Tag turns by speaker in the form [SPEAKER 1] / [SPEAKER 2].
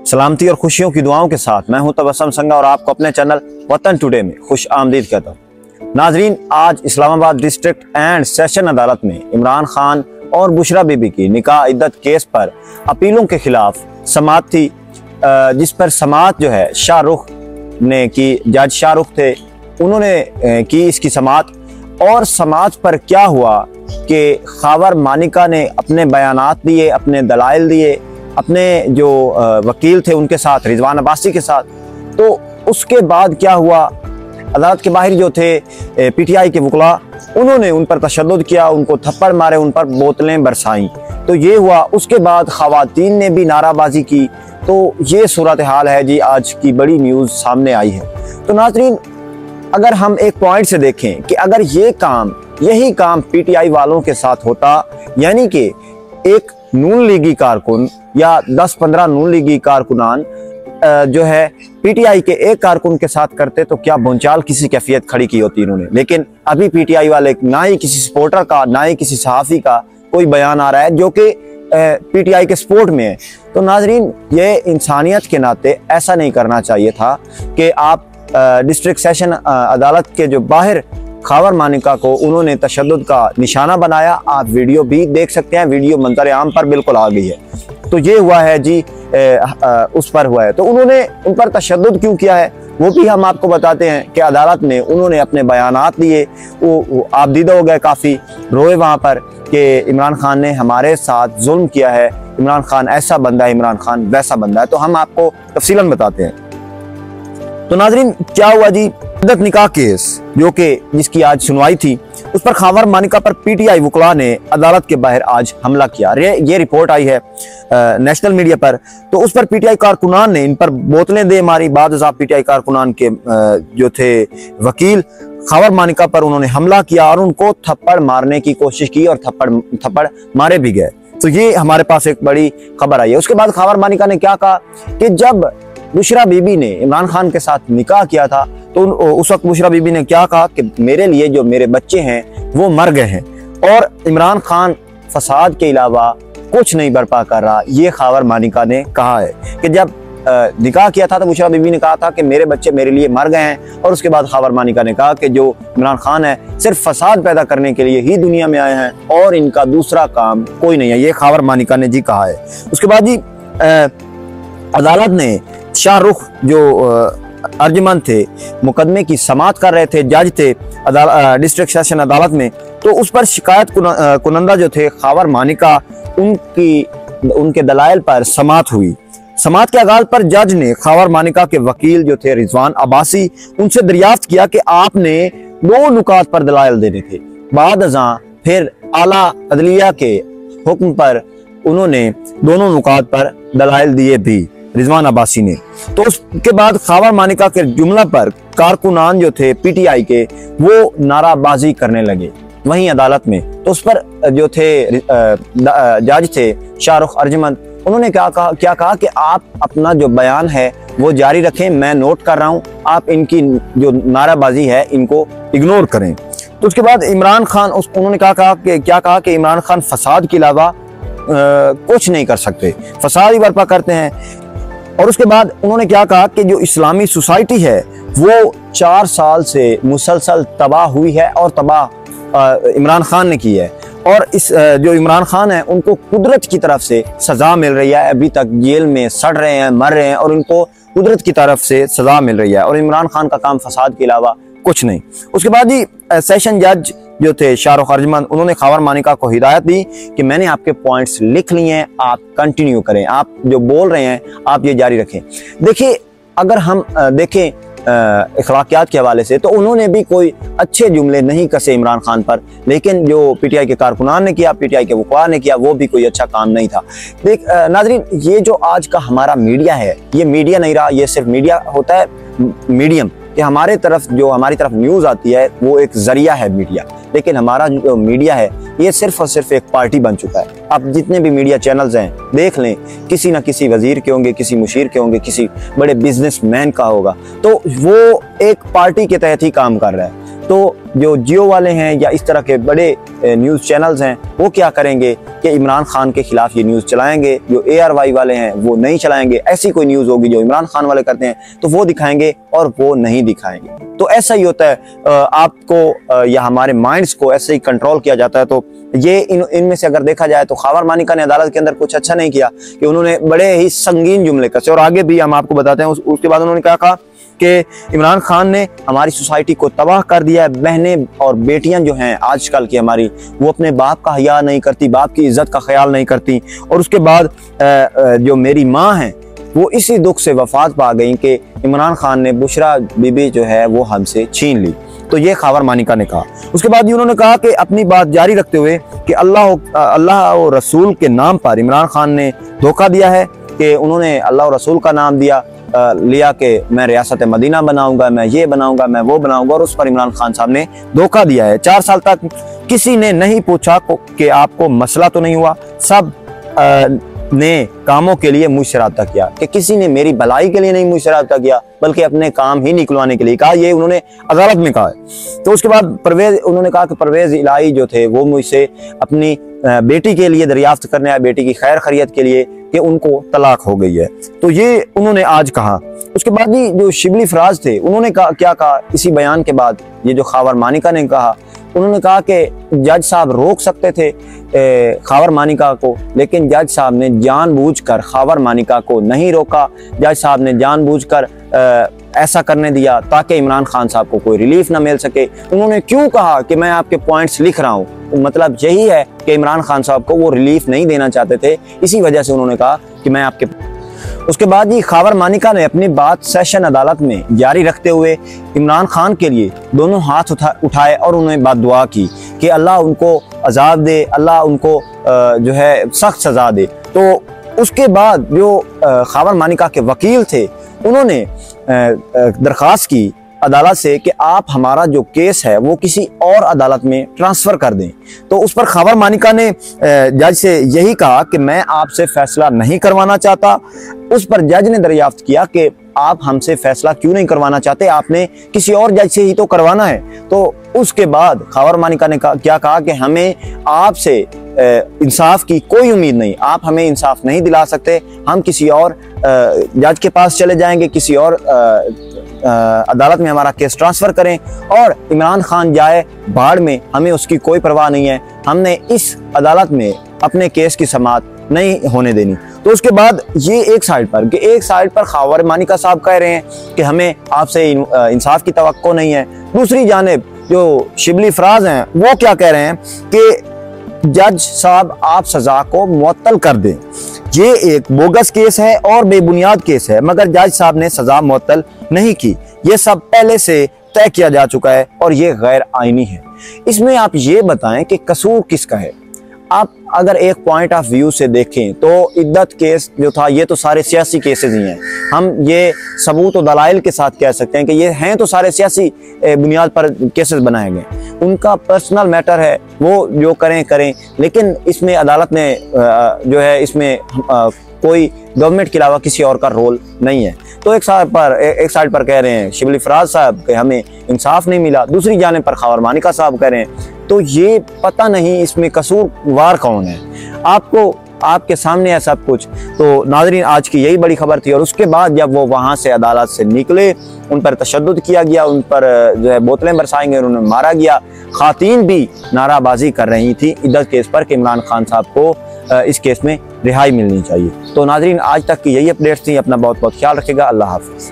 [SPEAKER 1] सलामती और खुशियों की दुआओं के साथ मैं हूं तबस्सुम संगा और आपको अपने चैनल वतन टुडे में खुश आमदीद कहता हूं। नाजरीन, आज इस्लामाबाद डिस्ट्रिक्ट एंड सेशन अदालत में इमरान खान और बुशरा बीबी की निकाह इद्दत केस पर अपीलों के खिलाफ समाअत थी, जिस पर समाअत जो है शाहरुख ने की, जज शाहरुख थे, उन्होंने की इसकी समाअत। और समाअत पर क्या हुआ कि खावर मानिका ने अपने बयानात दिए, अपने दलाइल दिए, अपने जो वकील थे उनके साथ, रिजवान अब्बासी के साथ। तो उसके बाद क्या हुआ, अदालत के बाहर जो थे पीटीआई के वकला, उन्होंने उन पर तशद्दुद किया, उनको थप्पड़ मारे, उन पर बोतलें बरसाईं। तो ये हुआ। उसके बाद खवातीन ने भी नाराबाजी की। तो ये सूरत हाल है जी, आज की बड़ी न्यूज़ सामने आई है। तो नाज़रीन, अगर हम एक पॉइंट से देखें कि अगर यही काम पीटीआई वालों के साथ होता, यानी कि एक नून लीगी कारकुन या 10-15 नून लीगी कारकुनान जो है पीटीआई के एक कारकुन के साथ करते, तो क्या भूचाल किसी कैफियत खड़ी की होती इन्होंने। लेकिन अभी पीटीआई वाले ना ही किसी सपोर्टर का, ना ही किसी सहाफ़ी का कोई बयान आ रहा है जो कि पीटीआई के सपोर्ट में है। तो नाजरीन, ये इंसानियत के नाते ऐसा नहीं करना चाहिए था कि आप डिस्ट्रिक्ट सेशन अदालत के जो बाहर खावर मानिका को उन्होंने तशद्दुद का निशाना बनाया। आप वीडियो भी देख सकते हैं, वीडियो मंजर आम पर बिल्कुल आ गई है। तो ये हुआ है जी, उस पर हुआ है। तो उन्होंने उन पर तशद्दुद क्यों किया है वो भी हम आपको बताते हैं कि अदालत में उन्होंने अपने बयानात दिए, वो आप दीदा हो गए, काफ़ी रोए वहाँ पर कि इमरान खान ने हमारे साथ जुल्म किया है, इमरान खान ऐसा बंदा है, इमरान खान वैसा बंदा है। तो हम आपको तफसीलन बताते हैं। तो नाजरीन, क्या हुआ जी, इद्दत निकाह केस जो कि जिसकी आज सुनवाई थी, उस पर खावर मानिका पर पीटीआई वकला ने अदालत के बाहर आज हमला किया। ये रिपोर्ट आई है नेशनल मीडिया पर। तो उस पर पीटीआई कारकुनान ने इन पर बोतलें दे मारी। बाद पीटीआई कारकुनान के जो थे वकील, खावर मानिका पर उन्होंने हमला किया और उनको थप्पड़ मारने की कोशिश की और थप्पड़ मारे भी गए। तो ये हमारे पास एक बड़ी खबर आई है। उसके बाद खावर मानिका ने क्या कहा कि जब बुशरा बीबी ने इमरान खान के साथ निकाह किया था, तो उस वक्त बुशरा बीबी ने क्या कहा कि मेरे लिए जो मेरे बच्चे हैं वो मर गए हैं और इमरान खान फसाद के अलावा कुछ नहीं बर्पा कर रहा। ये खावर मानिका ने कहा है कि जब निकाह किया था तो बुशरा बीबी ने कहा था कि मेरे बच्चे मेरे लिए मर गए हैं। और उसके बाद खावर मानिका ने कहा कि जो इमरान खान है सिर्फ फसाद पैदा करने के लिए ही दुनिया में आए हैं और इनका दूसरा काम कोई नहीं है। ये खावर मानिका ने जी कहा है। उसके बाद जी अदालत ने शाहरुख जो अर्जुमन थे, मुकदमे की समाअत कर रहे थे, जज थे डिस्ट्रिक्ट सेशन अदालत में, तो उस पर शिकायत कुनंदा जो थे खावर मानिका, उनके दलाइल पर समाअत हुई। समाअत के आगाज पर जज ने खावर मानिका के वकील जो थे रिजवान अब्बासी, उनसे दरियाफ्त किया कि आपने 2 नुकात पर दलाइल देने थे। बाद अज़ां फिर आला अदलिया के हुक्म पर उन्होंने दोनों नुकात पर दलाइल दिए भी, रिजवान अब्बासी ने। तो उसके बाद खावर मानिका के जुमला पर कारकुनान जो थे पीटीआई के, वो नाराबाजी करने लगे वहीं अदालत में। तो उस पर जो थे जज थे शाहरुख अर्जुमन, उन्होंने क्या कहा कि आप अपना जो बयान है वो जारी रखें, मैं नोट कर रहा हूं, आप इनकी जो नाराबाजी है इनको इग्नोर करें। तो उसके बाद इमरान खान, उन्होंने क्या कहा कि इमरान खान फसाद के अलावा कुछ नहीं कर सकते, फसाद ही बर्पा करते हैं। और उसके बाद उन्होंने क्या कहा कि जो इस्लामी सोसाइटी है वो 4 साल से मुसलसल तबाह हुई है और तबाह इमरान खान ने की है। और इस जो इमरान खान है उनको कुदरत की तरफ से सज़ा मिल रही है, अभी तक जेल में सड़ रहे हैं, मर रहे हैं और इनको कुदरत की तरफ से सज़ा मिल रही है। और इमरान खान का काम फसाद के अलावा कुछ नहीं। उसके बाद ही सेशन जज जो थे शाहरुख अर्जुमन, उन्होंने खावर मानिका को हिदायत दी कि मैंने आपके पॉइंट्स लिख लिए हैं, आप कंटिन्यू करें, आप जो बोल रहे हैं आप ये जारी रखें। देखिए, अगर हम देखें अखलाकियात के हवाले से, तो उन्होंने भी कोई अच्छे जुमले नहीं कसे इमरान खान पर, लेकिन जो पीटीआई के कारकुनान ने किया, पीटीआई के वकला ने किया, वो भी कोई अच्छा काम नहीं था। देख नाजरीन, ये जो आज का हमारा मीडिया है, ये मीडिया नहीं रहा, ये सिर्फ मीडिया होता है मीडियम, कि हमारी तरफ न्यूज़ आती है वो एक जरिया है मीडिया। लेकिन हमारा जो मीडिया है ये सिर्फ और सिर्फ एक पार्टी बन चुका है। अब जितने भी मीडिया चैनल्स हैं देख लें, किसी ना किसी वजीर के होंगे, किसी मुशीर के होंगे, किसी बड़े बिजनेसमैन का होगा, तो वो एक पार्टी के तहत ही काम कर रहा है। तो जो जियो वाले हैं या इस तरह के बड़े न्यूज़ चैनल्स हैं वो क्या करेंगे कि इमरान खान के खिलाफ ये न्यूज़ चलाएंगे। जो ARY वाले हैं वो नहीं चलाएंगे। ऐसी कोई न्यूज़ होगी जो इमरान खान वाले करते हैं तो वो दिखाएंगे और वो नहीं दिखाएंगे। तो ऐसा ही होता है, आपको या हमारे माइंड्स को ऐसे ही कंट्रोल किया जाता है। तो ये इनमें से अगर देखा जाए तो खावर मानिका ने अदालत के अंदर कुछ अच्छा नहीं किया कि उन्होंने बड़े ही संगीन जुमले कसे, और आगे भी हम आपको बताते हैं। उसके बाद उन्होंने क्या कहा कि इमरान खान ने हमारी सोसाइटी को तबाह कर दिया है। बहनें और बेटियां जो हैं आजकल की हमारी, वो अपने बाप का हया नहीं करती, बाप की इज्जत का ख्याल नहीं करती। और उसके बाद जो मेरी माँ है वो इसी दुख से वफात पा गई कि इमरान खान ने बुशरा बीबी जो है वो हमसे छीन ली। तो ये खावर मानिका ने कहा। उसके बाद उन्होंने कहा कि अपनी बात जारी रखते हुए कि अल्लाह और रसूल के नाम पर इमरान खान ने धोखा दिया है, कि उन्होंने अल्लाह और रसूल का नाम लिया कि मैं रियासत मदीना बनाऊंगा, मैं ये बनाऊंगा, मैं वो बनाऊंगा, और उस पर इमरान खान साहब ने धोखा दिया है। 4 साल तक किसी ने नहीं पूछा कि आपको मसला तो नहीं हुआ। सब ने कामों के लिए मुझसे राब्ता किया, कि किसी ने मेरी भलाई के लिए नहीं मुझसे राब्ता किया बल्कि अपने काम ही निकलवाने के लिए कहा। ये उन्होंने अदालत में कहा है। तो उसके बाद उन्होंने कहा कि परवेज इलाही जो थे वो मुझसे अपनी बेटी के लिए दरियाफ्त करने आए, बेटी की खैर खैरियत के लिए, कि उनको तलाक हो गई है। तो ये उन्होंने आज कहा। उसके बाद भी जो शिबली फराज थे उन्होंने क्या कहा इसी बयान के बाद, ये जो खावर मानिका ने कहा, उन्होंने कहा कि जज साहब रोक सकते थे खावर मानिका को, लेकिन जज साहब ने जानबूझकर खावर मानिका को नहीं रोका। जज साहब ने जानबूझकर ऐसा करने दिया ताकि इमरान खान साहब को कोई रिलीफ ना मिल सके। उन्होंने क्यों कहा कि मैं आपके पॉइंट्स लिख रहा हूँ, मतलब यही है कि इमरान खान साहब को वो रिलीफ नहीं देना चाहते थे, इसी वजह से उन्होंने कहा कि मैं आपके। उसके बाद ही खावर मानिका ने अपनी बात सेशन अदालत में जारी रखते हुए इमरान खान के लिए दोनों हाथ उठाए और उन्हें बात दुआ की कि अल्लाह उनको अजाब दे, अल्लाह उनको जो है सख्त सजा दे। तो उसके बाद जो खावर मानिका के वकील थे उन्होंने दरख्वास्त की अदालत से कि आप हमारा जो केस है वो किसी और अदालत में ट्रांसफ़र कर दें। तो उस पर खावर मानिका ने जज से यही कहा कि मैं आपसे फैसला नहीं करवाना चाहता। उस पर जज ने दरियाफ्त किया कि आप हमसे फैसला क्यों नहीं करवाना चाहते, आपने किसी और जज से ही तो करवाना है। तो उसके बाद खावर मानिका ने क्या कहा कि हमें आपसे इंसाफ की कोई उम्मीद नहीं, आप हमें इंसाफ नहीं दिला सकते, हम किसी और जज के पास चले जाएंगे, किसी और अदालत में हमारा केस ट्रांसफ़र करें और इमरान खान जाए बाढ़ में, हमें उसकी कोई परवाह नहीं है, हमने इस अदालत में अपने केस की समाअत नहीं होने देनी। तो उसके बाद ये एक साइड पर खावर मानिका साहब कह रहे हैं कि हमें आपसे इंसाफ की तवक्को नहीं है। दूसरी जानिब जो शिबली फराज हैं वो क्या कह रहे हैं कि जज साहब आप सजा को मुअत्तल कर दें, ये एक बोगस केस है और बेबुनियाद केस है, मगर जज साहब ने सजा मुअत्तल नहीं की। ये सब पहले से तय किया जा चुका है और ये गैर आईनी है। इसमें आप ये बताएं कि कसूर किसका है। आप अगर एक पॉइंट ऑफ व्यू से देखें तो इद्दत केस जो था ये तो सारे सियासी केसेस ही हैं। हम ये सबूत और दलाइल के साथ कह सकते हैं कि ये हैं तो सारे सियासी बुनियाद पर केसेस बनाए गए, उनका पर्सनल मैटर है, वो जो करें, लेकिन इसमें अदालत ने जो है इसमें कोई गवर्नमेंट के अलावा किसी और का रोल नहीं है। तो एक साइड पर कह रहे हैं शिबली फराज साहब कि हमें इंसाफ नहीं मिला, दूसरी जानिब पर खावर मानिका साहब कह रहे हैं। तो ये पता नहीं इसमें कसूरवार कौन है। आपके सामने है सब कुछ। तो नाज़रीन आज की यही बड़ी खबर थी। और उसके बाद जब वो वहाँ से अदालत से निकले, उन पर तशद्दुद किया गया, उन पर जो है बोतलें बरसाई गई, उन्हें मारा गया। खातीन भी नाराबाजी कर रही थी इद्दत केस पर कि इमरान खान साहब को इस केस में रिहाई मिलनी चाहिए। तो नाज़रीन आज तक की यही अपडेट्स थी। अपना बहुत बहुत ख्याल रखिएगा। अल्लाह हाफ़िज़।